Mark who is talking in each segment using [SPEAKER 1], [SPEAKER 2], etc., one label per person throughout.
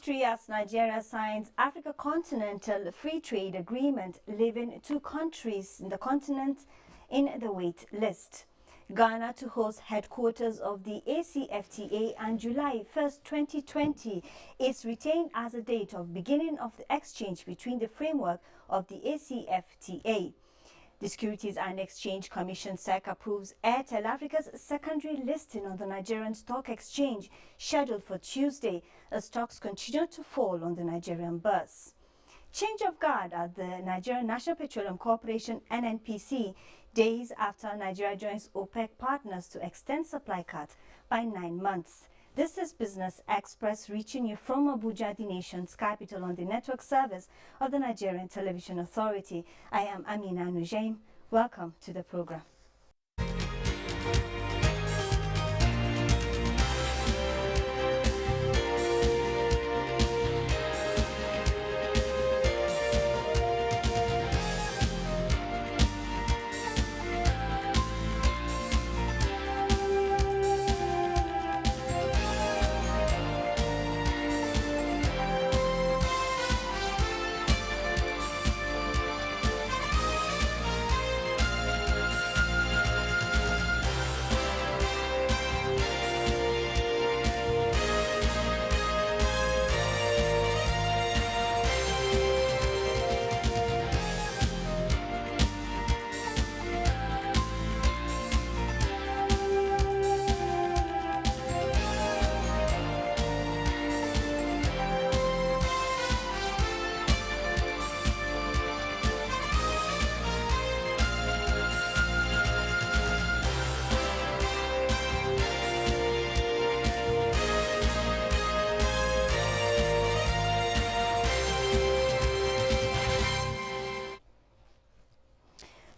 [SPEAKER 1] history as Nigeria signs Africa Continental Free Trade Agreement, leaving two countries in the continent in the wait list. Ghana to host headquarters of the ACFTA and July 1st, 2020 is retained as a date of beginning of the exchange between the framework of the ACFTA. The Securities and Exchange Commission (SEC) approves Airtel Africa's secondary listing on the Nigerian Stock Exchange, scheduled for Tuesday, as stocks continue to fall on the Nigerian bourse. Change of guard at the Nigerian National Petroleum Corporation (NNPC) days after Nigeria joins OPEC partners to extend supply cut by 9 months. This is Business Express, reaching you from Abuja, the nation's capital, on the network service of the Nigerian Television Authority. I am Amina Nujaim. Welcome to the program.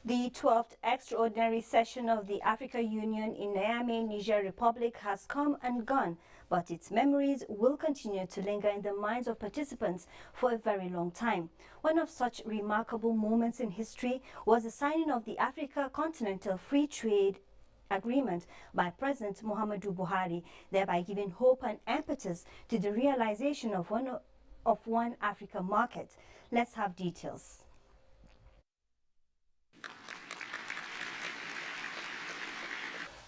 [SPEAKER 1] The 12th extraordinary session of the Africa Union in Niamey, Niger Republic has come and gone, but its memories will continue to linger in the minds of participants for a very long time. One of such remarkable moments in history was the signing of the Africa Continental Free Trade Agreement by President Muhammadu Buhari, thereby giving hope and impetus to the realization of one Africa market. Let's have details.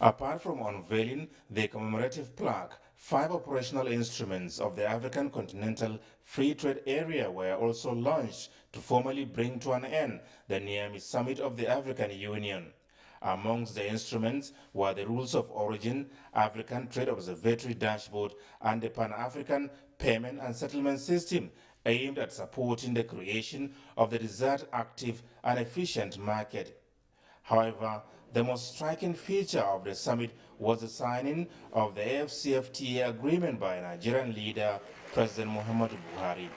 [SPEAKER 2] Apart from unveiling the commemorative plaque, 5 operational instruments of the African Continental Free Trade Area were also launched to formally bring to an end the Niamey Summit of the African Union. Amongst the instruments were the Rules of Origin, African Trade Observatory Dashboard, and the Pan-African Payment and Settlement System, aimed at supporting the creation of the desired active and efficient market. However, the most striking feature of the summit was the signing of the AFCFTA agreement by Nigerian leader President Muhammadu Buhari.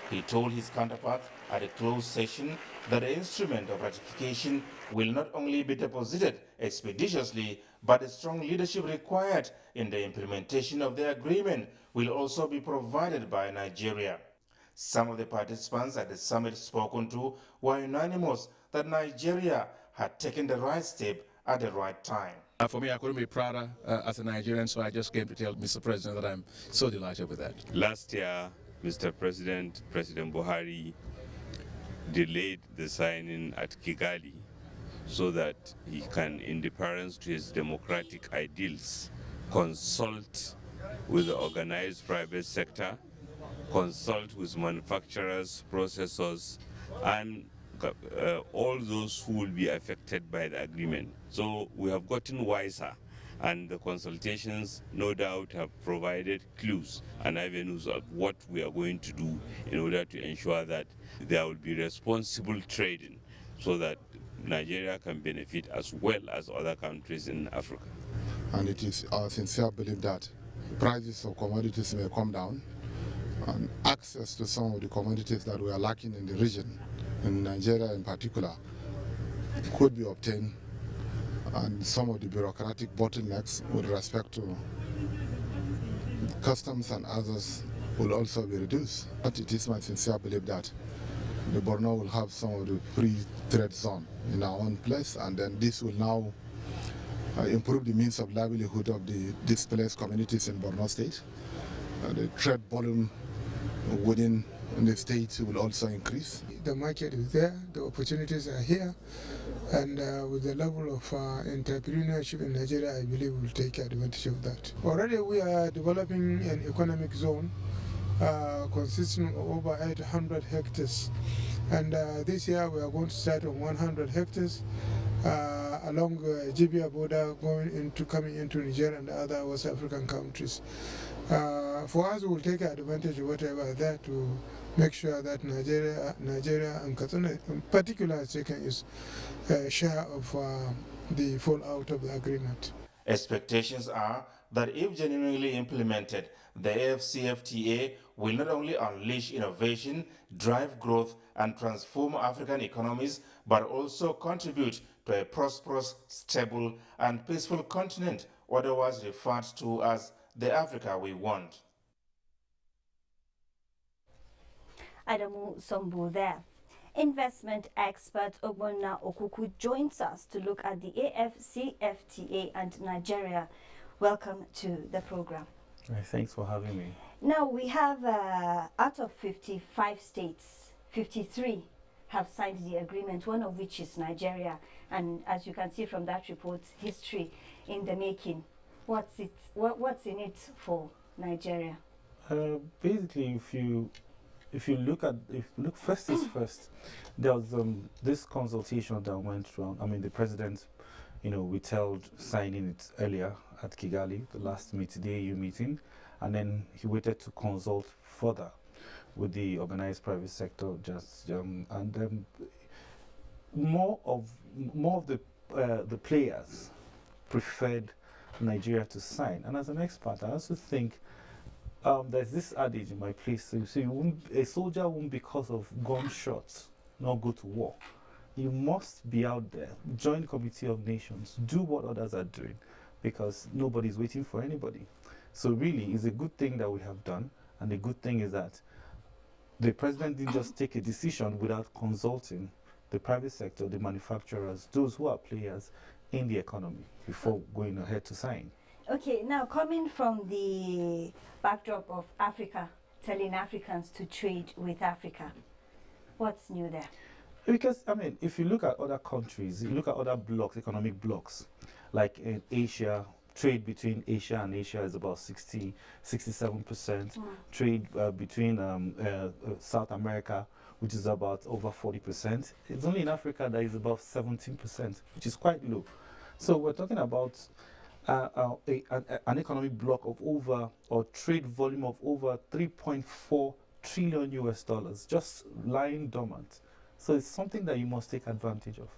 [SPEAKER 2] He told his counterparts at a closed session that the instrument of ratification will not only be deposited expeditiously, but the strong leadership required in the implementation of the agreement will also be provided by Nigeria. Some of the participants at the summit spoken to were unanimous that Nigeria had taken the right step at the right time.
[SPEAKER 3] For me, I couldn't be prouder as a Nigerian, so I just came to tell Mr. President that I'm so delighted with that.
[SPEAKER 4] Last year, Mr. President Buhari delayed the signing at Kigali so that he can, in deference to his democratic ideals, consult with the organized private sector, consult with manufacturers, processors, and all those who will be affected by the agreement. So we have gotten wiser, and the consultations no doubt have provided clues and avenues of what we are going to do in order to ensure that there will be responsible trading so that Nigeria can benefit as well as other countries in Africa.
[SPEAKER 5] And it is our sincere belief that prices of commodities may come down, and access to some of the commodities that we are lacking in the region, in Nigeria in particular, could be obtained, and some of the bureaucratic bottlenecks with respect to customs and others will also be reduced. But it is my sincere belief that the Borno will have some of the free trade zone in our own place, and then this will now improve the means of livelihood of the displaced communities in Borno State. The trade volume within the state will also increase.
[SPEAKER 6] The market is there, the opportunities are here, and with the level of entrepreneurship in Nigeria, I believe we'll take advantage of that. Already we are developing an economic zone consisting of over 800 hectares, and this year we are going to start on 100 hectares along the Libya border coming into Nigeria and other West African countries. For us, we will take advantage of whatever is there to make sure that Nigeria and Katsina in particular has taken its share of the fallout of the agreement.
[SPEAKER 2] Expectations are that if genuinely implemented, the AFCFTA will not only unleash innovation, drive growth, and transform African economies, but also contribute to a prosperous, stable, and peaceful continent, otherwise referred to as the Africa we want.
[SPEAKER 1] Adamu Sombo there. Investment expert Ogbonna Okuku joins us to look at the AFCFTA and Nigeria. Welcome to the program.
[SPEAKER 7] Thanks for having me.
[SPEAKER 1] Now we have, out of 55 states, 53 have signed the agreement, one of which is Nigeria. And as you can see from that report, history in the making. What's in it for Nigeria?
[SPEAKER 7] Basically, if you look first is first, there was this consultation that went through. I mean, the president, withheld signing it earlier at Kigali, the last the AU meeting, and then he waited to consult further with the organized private sector. More of the players preferred Nigeria to sign. And as an expert, I also think there's this adage in my place: so a soldier won't, because of gunshots, not go to war. You must be out there, join the Committee of Nations, do what others are doing, because nobody's waiting for anybody. So really, it's a good thing that we have done, and the good thing is that the president didn't just take a decision without consulting the private sector, the manufacturers, those who are players in the economy, before going ahead to sign.
[SPEAKER 1] Okay, now coming from the backdrop of Africa, telling Africans to trade with Africa, what's new there?
[SPEAKER 7] Because, I mean, if you look at other countries, you look at other blocks, economic blocks, like in Asia, trade between Asia and Asia is about 67%. Trade between South America, which is about over 40%. It's only in Africa that is about 17%, which is quite low. So we're talking about an economic block of or trade volume of over 3.4 trillion US dollars, just lying dormant. So it's something that you must take advantage of.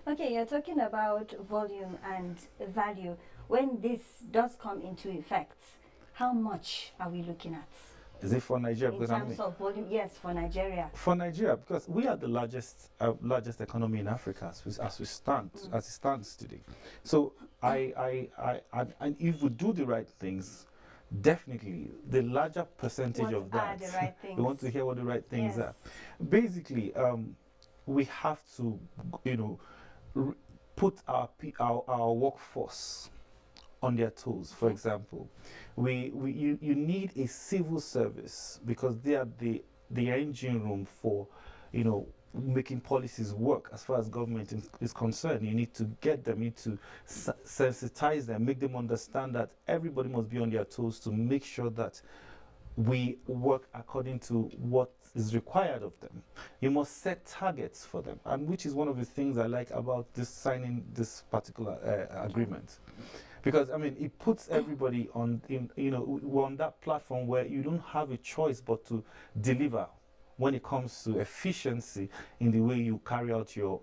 [SPEAKER 1] Okay, you're talking about volume and value. When this does come into effect, how much are we looking at?
[SPEAKER 7] Is it for Nigeria?
[SPEAKER 1] In terms of volume, yes, for Nigeria.
[SPEAKER 7] For Nigeria, because we are the largest economy in Africa as it stands today. So and if we do the right things, definitely the larger percentage of that.
[SPEAKER 1] What are the right things?
[SPEAKER 7] We want to hear what the right things are. Basically, we have to, put our workforce on their toes. For example, you need a civil service, because they are the engine room for, making policies work as far as government is concerned. You need to get them, you need to sensitize them, make them understand that everybody must be on their toes to make sure that we work according to what is required of them. You must set targets for them, and which is one of the things I like about signing this particular agreement. Because, I mean, it puts everybody on that platform where you don't have a choice but to deliver when it comes to efficiency in the way you carry out you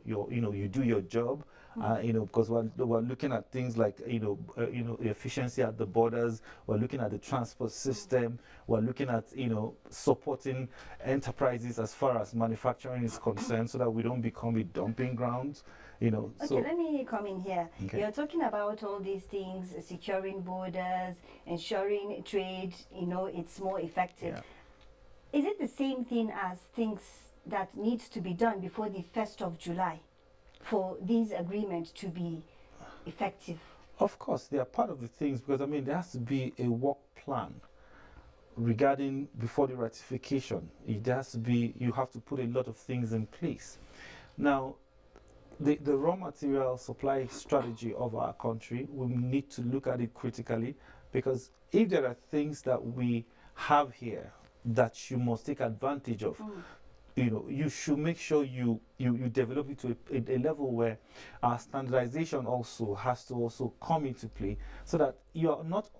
[SPEAKER 7] do your job. Because we're looking at things like efficiency at the borders. We're looking at the transport system. We're looking at supporting enterprises as far as manufacturing is concerned, so that we don't become a dumping ground.
[SPEAKER 1] Okay, let me come in here. Okay. You're talking about all these things, securing borders, ensuring trade. It's more effective. Yeah. Is it the same thing as things that needs to be done before the 1st of July? For these agreements to be effective?
[SPEAKER 7] Of course, they are part of the things, because, I mean, there has to be a work plan regarding before the ratification, it has to be, you have to put a lot of things in place. Now, the raw material supply strategy of our country, we need to look at it critically, because if there are things that we have here that you must take advantage of, you should make sure you develop it to a level where our standardization also has to also come into play, so that you're not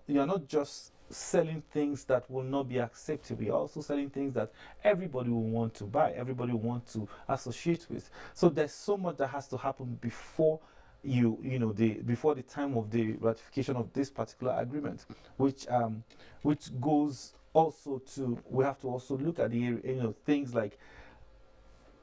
[SPEAKER 7] just selling things that will not be acceptable. You're also selling things that everybody will want to buy, everybody will want to associate with. So there's so much that has to happen before before the time of the ratification of this particular agreement, which goes also to, we have to also look at the things like,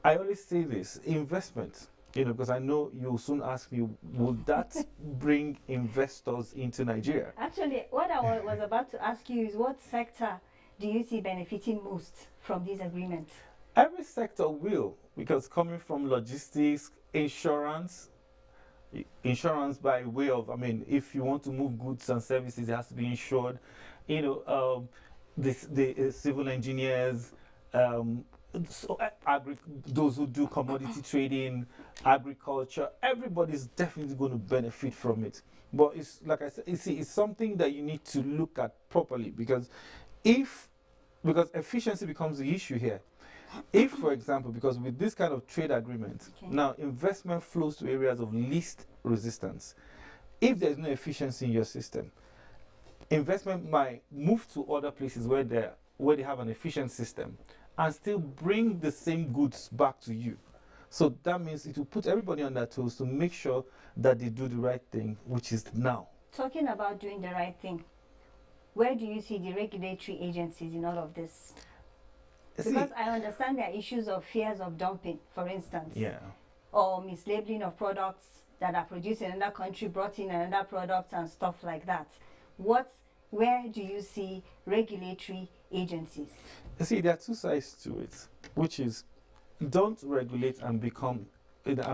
[SPEAKER 7] I always say this, investment, because I know you'll soon ask me, would that bring investors into Nigeria?
[SPEAKER 1] Actually, what I was about to ask you is, what sector do you see benefiting most from this agreement?
[SPEAKER 7] Every sector will, because coming from logistics, insurance by way of, if you want to move goods and services, it has to be insured. The civil engineers, those who do commodity trading, agriculture, everybody's definitely going to benefit from it. But it's like I said, it's something that you need to look at properly, because efficiency becomes the issue here. If, for example, because with this kind of trade agreement, now investment flows to areas of least resistance. If there's no efficiency in your system, investment might move to other places where they have an efficient system and still bring the same goods back to you. So that means it will put everybody on their toes to make sure that they do the right thing, which is now.
[SPEAKER 1] Talking about doing the right thing, where do you see the regulatory agencies in all of this? Because I understand there are issues of fears of dumping, for instance.
[SPEAKER 7] Yeah.
[SPEAKER 1] Or mislabeling of products that are produced in another country, brought in another product and stuff like that. Where do you see regulatory agencies?
[SPEAKER 7] See, there are two sides to it, which is, don't regulate and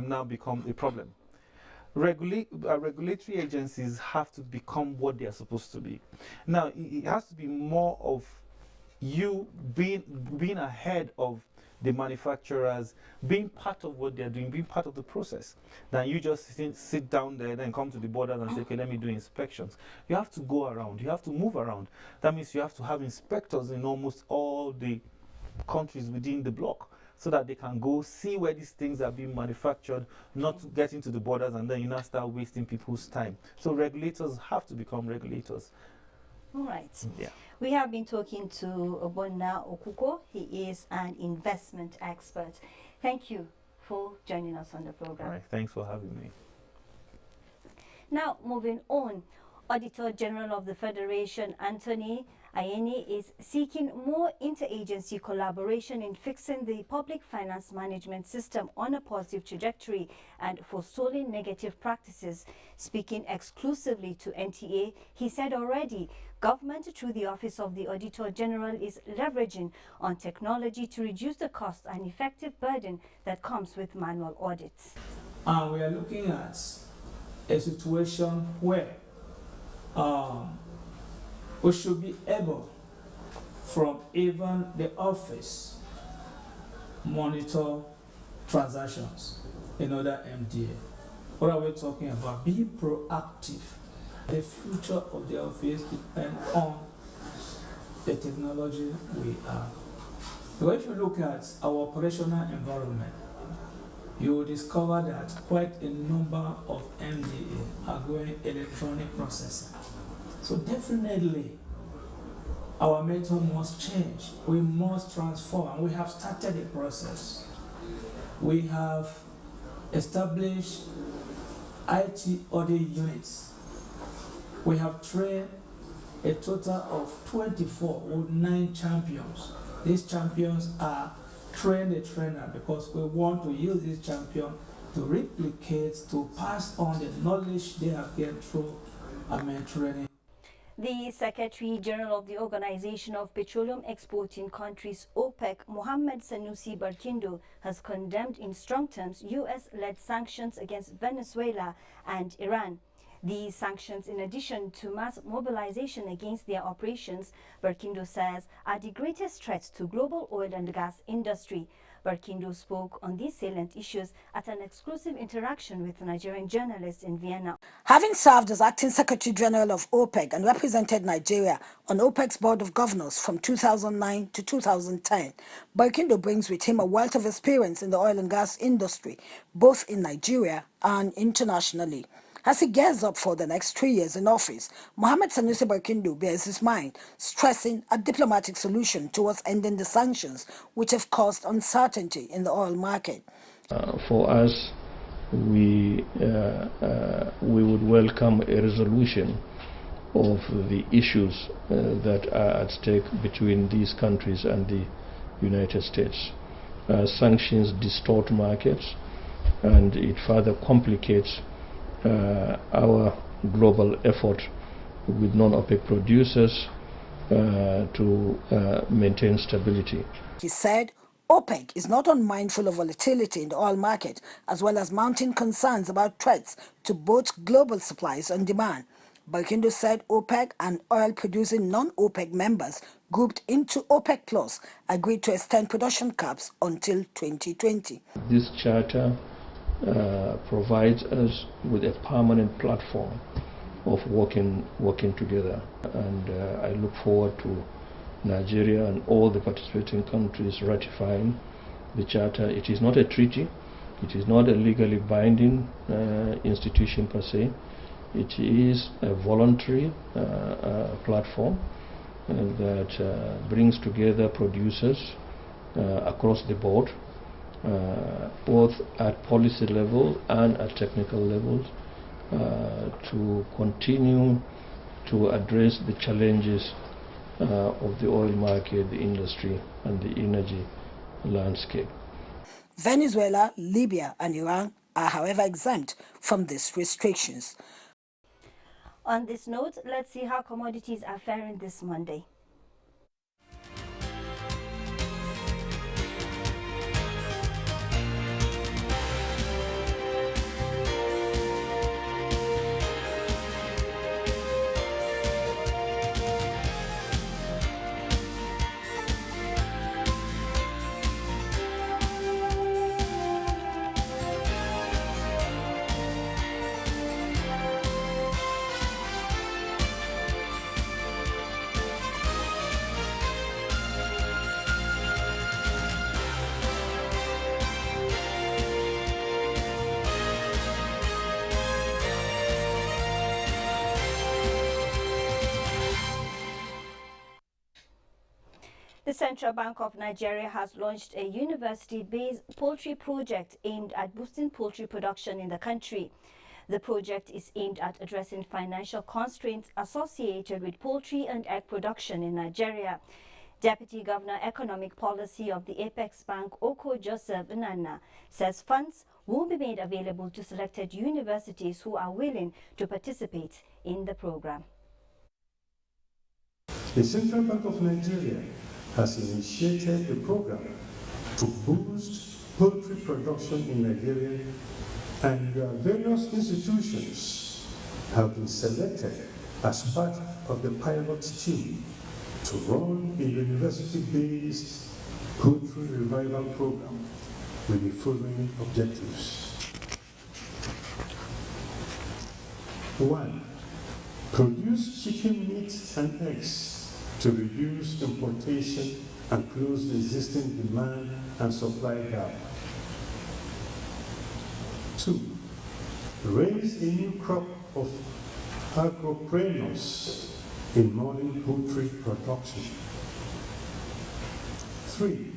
[SPEAKER 7] now become a problem. Regulatory agencies have to become what they are supposed to be. Now, it has to be more of you being ahead of the manufacturers, being part of what they're doing, being part of the process, than you just sit down there and come to the borders and say, okay, let me do inspections. You have to go around, you have to move around. That means you have to have inspectors in almost all the countries within the bloc, so that they can go see where these things are being manufactured, not get into the borders and then you now start wasting people's time. So regulators have to become regulators.
[SPEAKER 1] All right.
[SPEAKER 7] Yeah.
[SPEAKER 1] We have been talking to Ogbonna Okuko. He is an investment expert. Thank you for joining us on the program.
[SPEAKER 7] All right. Thanks for having me.
[SPEAKER 1] Now, moving on, Auditor General of the Federation, Anthony Ayeni, is seeking more interagency collaboration in fixing the public finance management system on a positive trajectory and forestalling negative practices. Speaking exclusively to NTA, he said already government, through the Office of the Auditor General, is leveraging on technology to reduce the cost and effective burden that comes with manual audits.
[SPEAKER 8] We are looking at a situation where we should be able, from even the office, monitor transactions in other MDA. What are we talking about? Be proactive. The future of the office depends on the technology we have. So if you look at our operational environment, you will discover that quite a number of MDA are going electronic processing. So definitely, our method must change. We must transform, and we have started the process. We have established IT audit units. We have trained a total of 24 with 9 champions. These champions are train the trainer, because we want to use this champion to replicate, to pass on the knowledge they have gained through training.
[SPEAKER 1] The Secretary General of the Organization of Petroleum Exporting Countries, OPEC, Mohammed Sanusi Barkindo, has condemned in strong terms U.S.-led sanctions against Venezuela and Iran. These sanctions, in addition to mass mobilization against their operations, Berkindo says are the greatest threat to global oil and gas industry. Berkindo spoke on these salient issues at an exclusive interaction with Nigerian journalists in Vienna.
[SPEAKER 9] Having served as Acting Secretary General of OPEC and represented Nigeria on OPEC's Board of Governors from 2009 to 2010, Berkindo brings with him a wealth of experience in the oil and gas industry, both in Nigeria and internationally. As he gears up for the next 3 years in office, Mohammed Sanusi Berkindo bears his mind, stressing a diplomatic solution towards ending the sanctions which have caused uncertainty in the oil market.
[SPEAKER 10] For us, we would welcome a resolution of the issues that are at stake between these countries and the United States. Sanctions distort markets, and it further complicates our global effort with non-OPEC producers to maintain stability.
[SPEAKER 9] He said OPEC is not unmindful of volatility in the oil market, as well as mounting concerns about threats to both global supplies and demand. Berkindo said OPEC and oil-producing non-OPEC members grouped into OPEC Plus agreed to extend production caps until 2020.
[SPEAKER 10] This charter provides us with a permanent platform of working together, and I look forward to Nigeria and all the participating countries ratifying the charter. It is not a treaty, it is not a legally binding institution per se. It is a voluntary platform that brings together producers across the board, both at policy level and at technical levels, to continue to address the challenges of the oil market, the industry, and the energy landscape.
[SPEAKER 9] Venezuela, Libya, and Iran are, however, exempt from these restrictions.
[SPEAKER 1] On this note, let's see how commodities are faring this Monday. The Central Bank of Nigeria has launched a university-based poultry project aimed at boosting poultry production in the country. The project is aimed at addressing financial constraints associated with poultry and egg production in Nigeria. Deputy Governor Economic Policy of the Apex Bank, Oko Joseph Nana, says funds will be made available to selected universities who are willing to participate in the program.
[SPEAKER 11] The Central Bank of Nigeria has initiated a program to boost poultry production in Nigeria, and various institutions have been selected as part of the pilot team to run a university-based poultry revival program with the following objectives. 1. Produce chicken meat and eggs to reduce importation and close the existing demand and supply gap. 2. Raise a new crop of agripreneurs in modern poultry production. 3.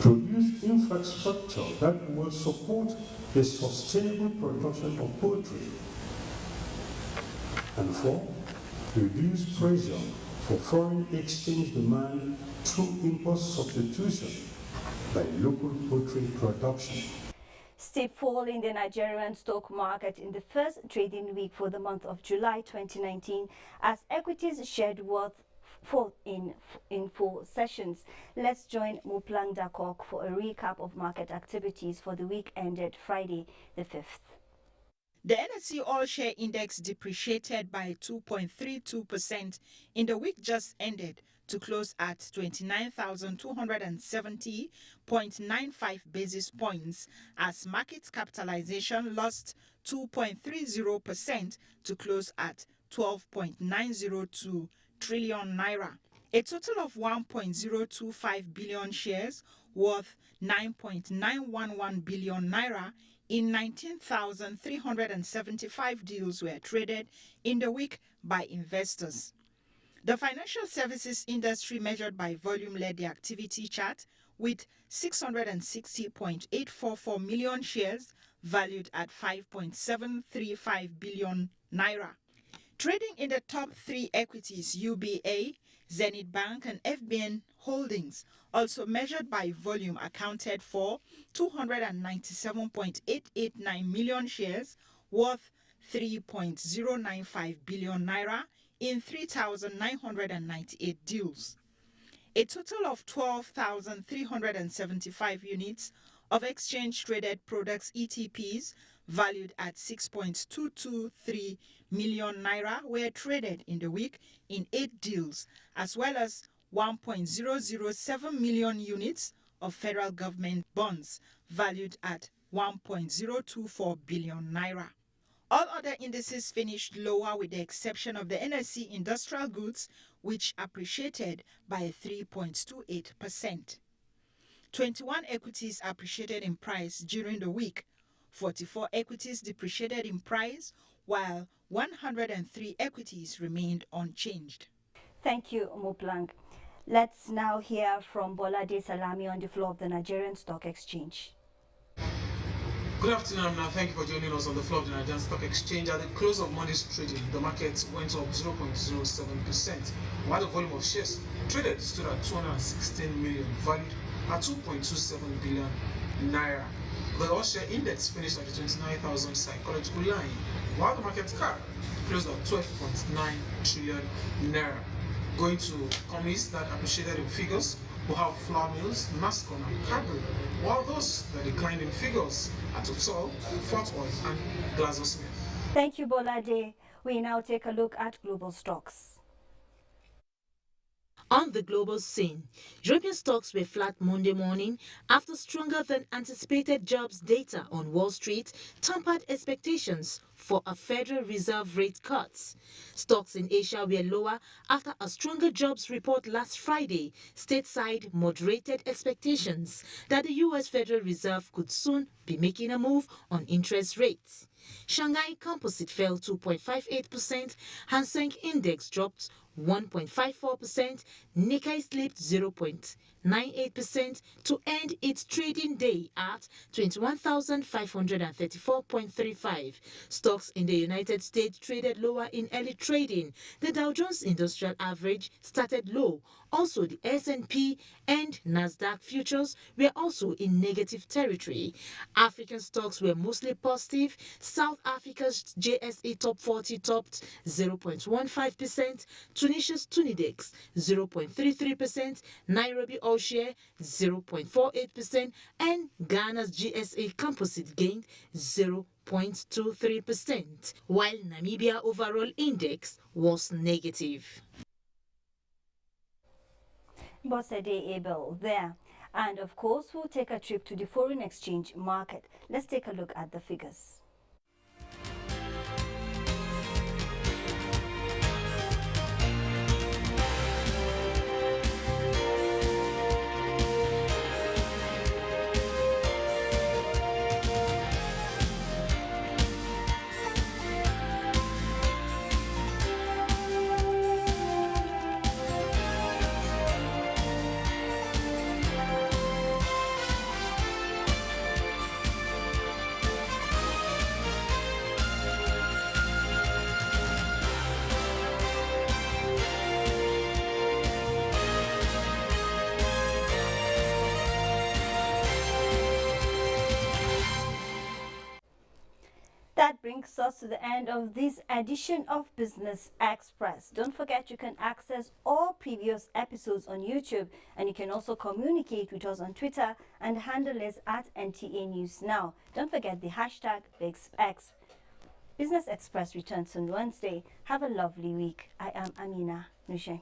[SPEAKER 11] Produce infrastructure that will support the sustainable production of poultry. And 4. Reduce pressure for foreign exchange demand through import substitution by local poultry production.
[SPEAKER 1] Steep fall in the Nigerian stock market in the first trading week for the month of July 2019 as equities shared worth fall in 4 sessions. Let's join Muplang Dakok for a recap of market activities for the week ended Friday the 5th.
[SPEAKER 12] The NSE All Share Index depreciated by 2.32% in the week just ended to close at 29,270.95 basis points as market capitalization lost 2.30% to close at 12.902 trillion naira. A total of 1.025 billion shares worth 9.911 billion naira in 19,375 deals were traded in the week by investors. The financial services industry measured by volume led the activity chart with 660.844 million shares valued at 5.735 billion naira. Trading in the top three equities, UBA, Zenith Bank and FBN Holdings, also measured by volume, accounted for 297.889 million shares worth 3.095 billion naira in 3,998 deals. A total of 12,375 units of exchange-traded products ETPs valued at 6.223 million naira were traded in the week in 8 deals, as well as 1.007 million units of federal government bonds valued at 1.024 billion naira. All other indices finished lower with the exception of the NSE Industrial Goods, which appreciated by 3.28%. 21 equities appreciated in price during the week. 44 equities depreciated in price, while 103 equities remained unchanged.
[SPEAKER 1] Thank you, Muplang. Let's now hear from Bolade Salami on the floor of the Nigerian Stock Exchange.
[SPEAKER 13] Good afternoon, Amna. Thank you for joining us on the floor of the Nigerian Stock Exchange. At the close of Monday's trading, the market went up 0.07%, while the volume of shares traded stood at 216 million, valued at 2.27 billion naira. The all-share index finished at the 29,000 psychological line, while the market cap closed at 12.9 trillion naira. Going to companies that appreciated in figures, we have Flour Mills, Nascon and Cadbury, while those that declined in figures are Total, Fort Oil and GlaxoSmith.
[SPEAKER 1] Thank you, Bolade. We now take a look at global stocks.
[SPEAKER 14] On the global scene, European stocks were flat Monday morning after stronger than anticipated jobs data on Wall Street tempered expectations for a Federal Reserve rate cut. Stocks in Asia were lower after a stronger jobs report last Friday stateside moderated expectations that the U.S. Federal Reserve could soon be making a move on interest rates. Shanghai Composite fell 2.58%, Hang Seng Index dropped 1.54%, Nikkei slipped 0.98% to end its trading day at 21,534.35. Stocks in the United States traded lower in early trading. The Dow Jones Industrial Average started low. Also, the S&P and Nasdaq futures were also in negative territory. African stocks were mostly positive. South Africa's JSE Top 40 topped 0.15%, Tunisia's Tunidex 0.33%, Nairobi All Share 0.48%, and Ghana's GSA Composite gained 0.23%, while Namibia Overall Index was negative.
[SPEAKER 1] Bosede Abel there. And of course, we'll take a trip to the foreign exchange market. Let's take a look at the figures. That brings us to the end of this edition of Business Express. Don't forget you can access all previous episodes on YouTube, and you can also communicate with us on Twitter, and the handle is @NTA News Now. Don't forget the hashtag Business Express returns on Wednesday. Have a lovely week. I am Amina Nushen.